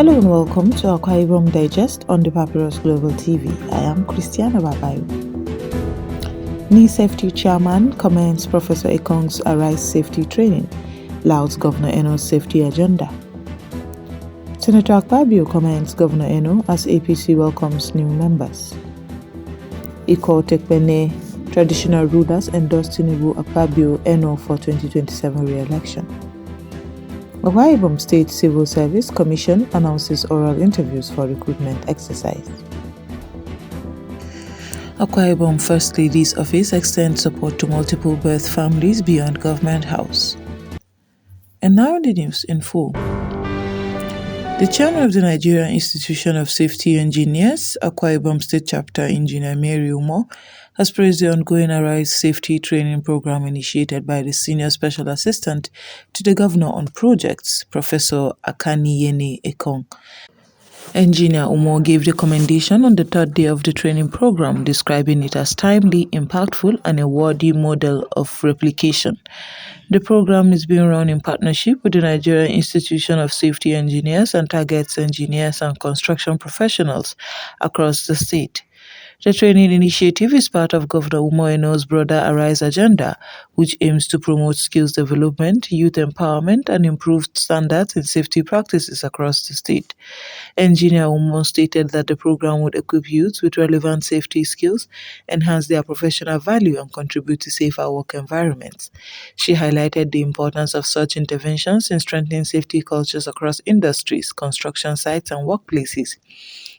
Hello and welcome to Akwa Ibom Digest on the Papyrus Global TV. I am Christiana Babayo. NISafetyE Chairman commends Professor Ekong's Arise Safety Training, louds Governor Eno's safety agenda. Senator Akpabio commends Governor Eno as APC welcomes new members. Ikot Ekpene traditional rulers endorsed Akpabio Eno for 2027 re-election. Akwa Ibom State Civil Service Commission announces oral interviews for recruitment exercise. Akwa Ibom First Lady's Office extends support to multiple birth families beyond government house. And now the news in full. The chairman of the Nigerian Institution of Safety Engineers, Akwa Ibom State Chapter Engineer Mary Umoh, has praised the ongoing Arise Safety Training Program initiated by the Senior Special Assistant to the Governor on Projects, Professor Akaniyene Ekong. Engineer Umoh gave the commendation on the third day of the training program, describing it as timely, impactful, and a worthy model of replication. The program is being run in partnership with the Nigerian Institution of Safety Engineers and targets engineers and construction professionals across the state. The training initiative is part of Governor Umo Eno's broader Arise agenda, which aims to promote skills development, youth empowerment, and improved standards in safety practices across the state. Engineer Umo stated that the program would equip youths with relevant safety skills, enhance their professional value, and contribute to safer work environments. She highlighted the importance of such interventions in strengthening safety cultures across industries, construction sites, and workplaces.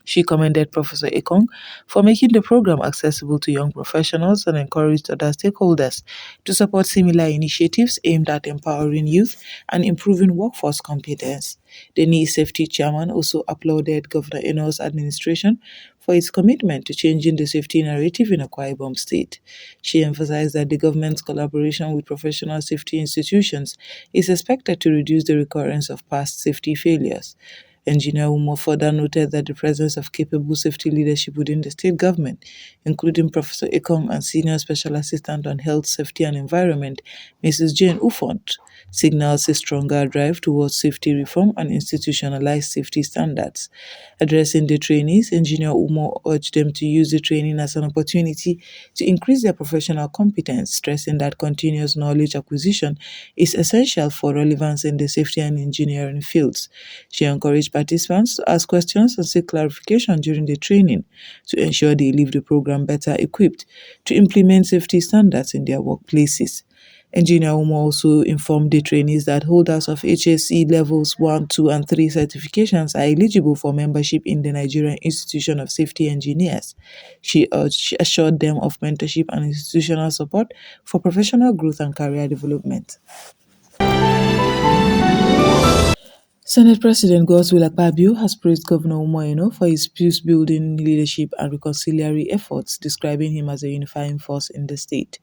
She commended Professor Ekong for making the program accessible to young professionals and encouraged other stakeholders to support similar initiatives aimed at empowering youth and improving workforce competence. The NISafetyE chairman also applauded Governor Eno's administration for its commitment to changing the safety narrative in Akwa Ibom State. She emphasized that the government's collaboration with professional safety institutions is expected to reduce the recurrence of past safety failures. Engineer Umoh further noted that the presence of capable safety leadership within the state government, including Professor Ekong and Senior Special Assistant on Health, Safety and Environment, Mrs. Jane Ufont, signals a stronger drive towards safety reform and institutionalized safety standards. Addressing the trainees, Engineer Umoh urged them to use the training as an opportunity to increase their professional competence, stressing that continuous knowledge acquisition is essential for relevance in the safety and engineering fields. She encouraged participants to ask questions and seek clarification during the training to ensure they leave the program better equipped to implement safety standards in their workplaces. Engineer Umoh also informed the trainees that holders of HSE levels 1, 2, and 3 certifications are eligible for membership in the Nigerian Institution of Safety Engineers. She assured them of mentorship and institutional support for professional growth and career development. Senate President Godswill Akpabio has praised Governor Umo Eno for his peace-building leadership and reconciliatory efforts, describing him as a unifying force in the state.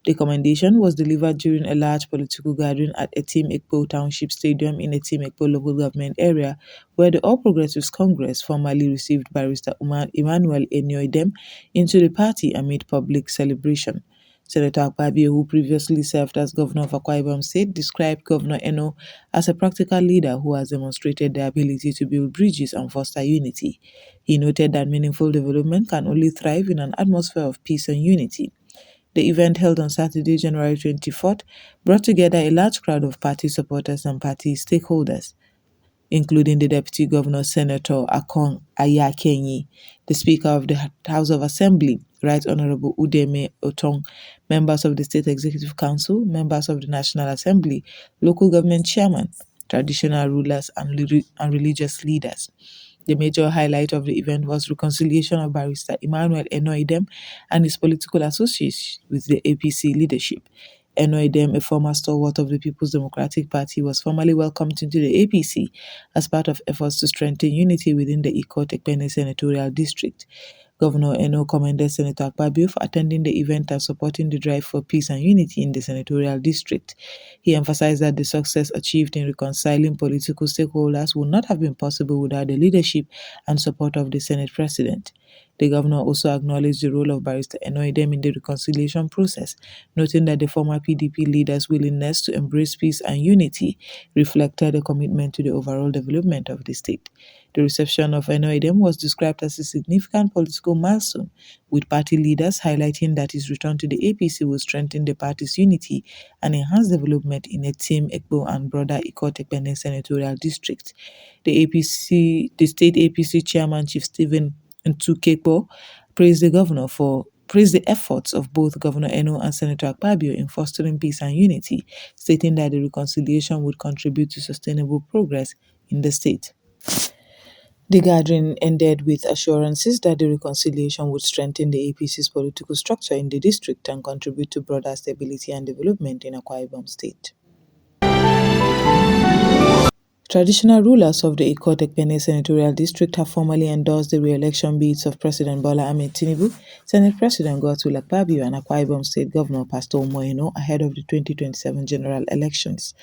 The commendation was delivered during a large political gathering at Etim Ekpo Township Stadium in Etim Ekpo local government area, where the All Progressives Congress formally received Barrister Emmanuel Enoidem into the party amid public celebration. Senator Akpabio, who previously served as governor of Akwa Ibom State, described Governor Eno as a practical leader who has demonstrated the ability to build bridges and foster unity. He noted that meaningful development can only thrive in an atmosphere of peace and unity. The event held on Saturday, January 24th, brought together a large crowd of party supporters and party stakeholders, including the Deputy Governor, Senator Akaniyene, the Speaker of the House of Assembly, Right Honorable Udeme Otong, members of the State Executive Council, members of the National Assembly, local government chairmen, traditional rulers, and religious leaders. The major highlight of the event was reconciliation of Barrister Emmanuel Enoidem and his political associates with the APC leadership. Enoidem, a former stalwart of the People's Democratic Party, was formally welcomed into the APC as part of efforts to strengthen unity within the Ikot Ekpene Senatorial District. Governor Eno commended Senator Akpabio for attending the event and supporting the drive for peace and unity in the senatorial district. He emphasized that the success achieved in reconciling political stakeholders would not have been possible without the leadership and support of the Senate President. The governor also acknowledged the role of Barrister Enoidem in the reconciliation process, noting that the former PDP leader's willingness to embrace peace and unity reflected a commitment to the overall development of the state. The reception of Enoidem was described as a significant political milestone, with party leaders highlighting that his return to the APC will strengthen the party's unity and enhance development in Etim Ekpo and broader Ikot Ekpene Senatorial District. The state APC chairman, Chief Stephen Ntukekpo, praised the efforts of both Governor Eno and Senator Akpabio in fostering peace and unity, stating that the reconciliation would contribute to sustainable progress in the state. The gathering ended with assurances that the reconciliation would strengthen the APC's political structure in the district and contribute to broader stability and development in Akwa Ibom State. Traditional rulers of the Ikot Ekpene Senatorial District have formally endorsed the re-election bids of President Bola Ahmed Tinubu, Senate President Godswill Akpabio, and Akwa Ibom State Governor Pastor Umo Eno ahead of the 2027 general elections.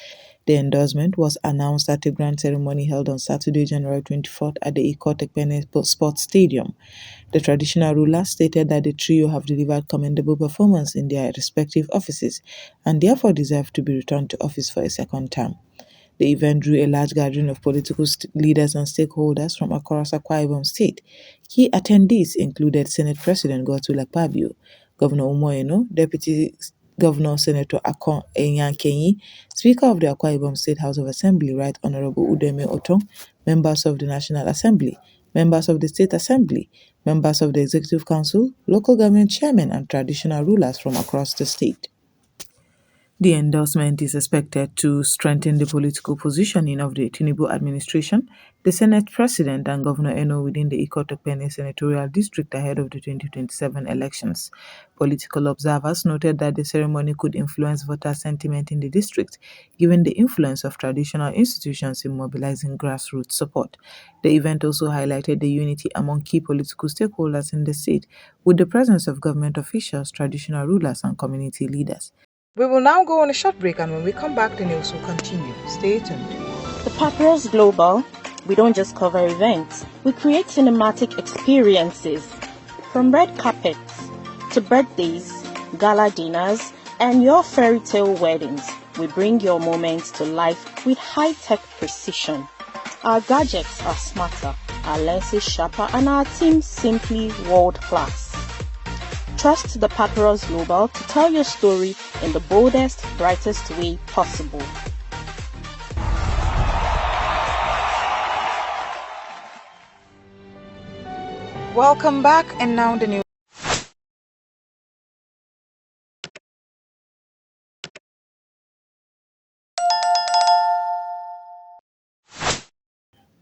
The endorsement was announced at a grand ceremony held on Saturday, January 24th at the Ikot Ekpene Sports Stadium. The traditional rulers stated that the trio have delivered commendable performance in their respective offices and therefore deserve to be returned to office for a second term. The event drew a large gathering of political leaders and stakeholders from across Akwa Ibom State. Key attendees included Senate President Godswill Akpabio, Governor Umo Eno, Deputy Governor Senator Akaniyene Ekong, Speaker of the Akwa Ibom State House of Assembly, Right Honorable Udeme Otong, members of the National Assembly, members of the State Assembly, members of the Executive Council, local government chairmen, and traditional rulers from across the state. The endorsement is expected to strengthen the political positioning of the Tinubu administration, the Senate President, and Governor Eno within the Ikot Ekpene Senatorial District ahead of the 2027 elections. Political observers noted that the ceremony could influence voter sentiment in the district, given the influence of traditional institutions in mobilizing grassroots support. The event also highlighted the unity among key political stakeholders in the state, with the presence of government officials, traditional rulers, and community leaders. We will now go on a short break, and when we come back, the news will continue. Stay tuned. The Papyrus Global, we don't just cover events, we create cinematic experiences. From red carpets to birthdays, gala dinners, and your fairy tale weddings, we bring your moments to life with high-tech precision. Our gadgets are smarter, our lenses sharper, and our team simply world-class. Trust the Papyrus Global to tell your story in the boldest, brightest way possible. Welcome back, and now the news.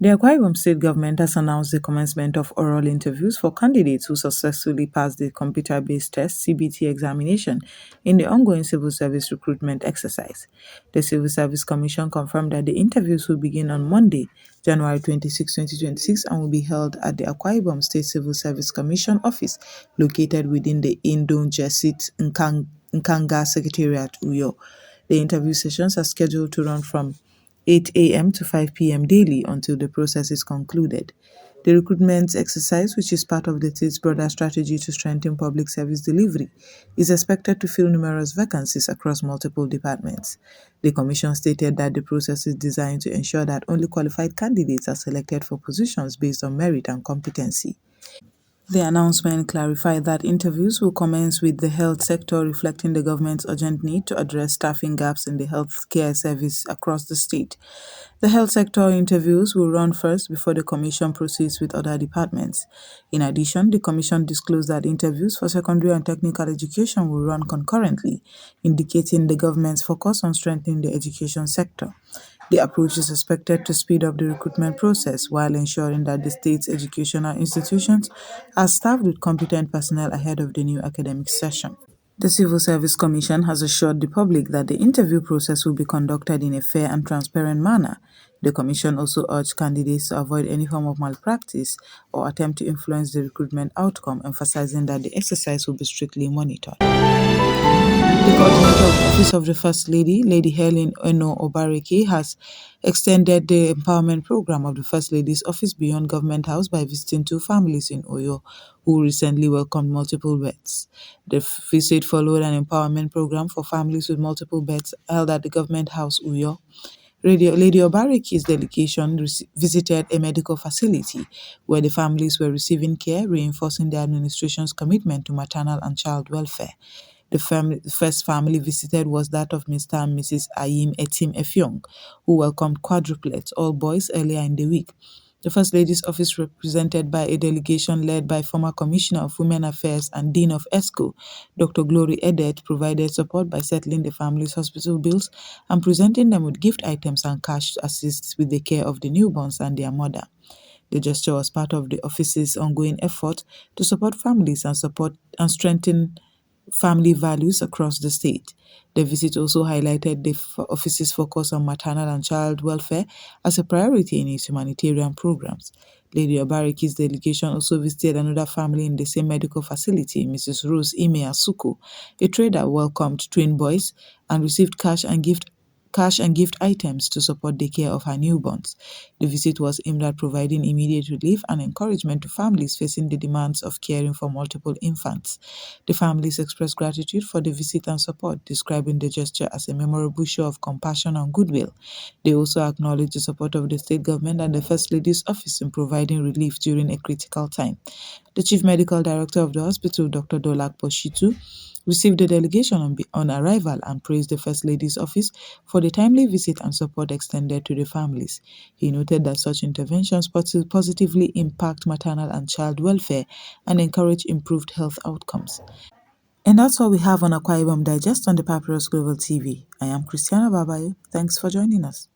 The Akwa Ibom State government has announced the commencement of oral interviews for candidates who successfully passed the computer-based test (CBT) examination in the ongoing civil service recruitment exercise. The Civil Service Commission confirmed that the interviews will begin on Monday, January 26, 2026, and will be held at the Akwa Ibom State Civil Service Commission office located within the Jesit Nkanga Secretariat, Uyo. The interview sessions are scheduled to run from 8 a.m. to 5 p.m. daily until the process is concluded. The recruitment exercise, which is part of the state's broader strategy to strengthen public service delivery, is expected to fill numerous vacancies across multiple departments. The Commission stated that the process is designed to ensure that only qualified candidates are selected for positions based on merit and competency. The announcement clarified that interviews will commence with the health sector, reflecting the government's urgent need to address staffing gaps in the healthcare service across the state. The health sector interviews will run first before the Commission proceeds with other departments. In addition, the Commission disclosed that interviews for secondary and technical education will run concurrently, indicating the government's focus on strengthening the education sector. The approach is expected to speed up the recruitment process while ensuring that the state's educational institutions are staffed with competent personnel ahead of the new academic session. The Civil Service Commission has assured the public that the interview process will be conducted in a fair and transparent manner. The Commission also urged candidates to avoid any form of malpractice or attempt to influence the recruitment outcome, emphasizing that the exercise will be strictly monitored. The coordinator of Office of the First Lady, Lady Helen Eno Obareke, has extended the empowerment program of the First Lady's office beyond Government House by visiting two families in Oyo who recently welcomed multiple births. The visit followed an empowerment program for families with multiple births held at the Government House, Uyo. Lady Obariki's delegation visited a medical facility where the families were receiving care, reinforcing the administration's commitment to maternal and child welfare. The first family visited was that of Mr. and Mrs. Etim Ekpo, who welcomed quadruplets, all boys, earlier in the week. The First Lady's office, represented by a delegation led by former Commissioner of Women Affairs and Dean of ESCO, Dr. Glory Edet, provided support by settling the family's hospital bills and presenting them with gift items and cash to assist with the care of the newborns and their mother. The gesture was part of the office's ongoing effort to support families and strengthen family values across the state. The visit also highlighted the office's focus on maternal and child welfare as a priority in its humanitarian programs. Lady Obariki's delegation also visited another family in the same medical facility, Mrs. Rose Ime Asuku. A trader welcomed twin boys and received cash and gift items to support the care of her newborns. The visit was aimed at providing immediate relief and encouragement to families facing the demands of caring for multiple infants. The families expressed gratitude for the visit and support, describing the gesture as a memorable show of compassion and goodwill. They also acknowledged the support of the state government and the First Lady's office in providing relief during a critical time. The Chief Medical Director of the hospital, Dr. Dolak Poshitu, received the delegation on arrival and praised the First Lady's office for the timely visit and support extended to the families. He noted that such interventions positively impact maternal and child welfare and encourage improved health outcomes. And that's all we have on Akwa Ibom Digest on the Papyrus Global TV. I am Christiana Babayo. Thanks for joining us.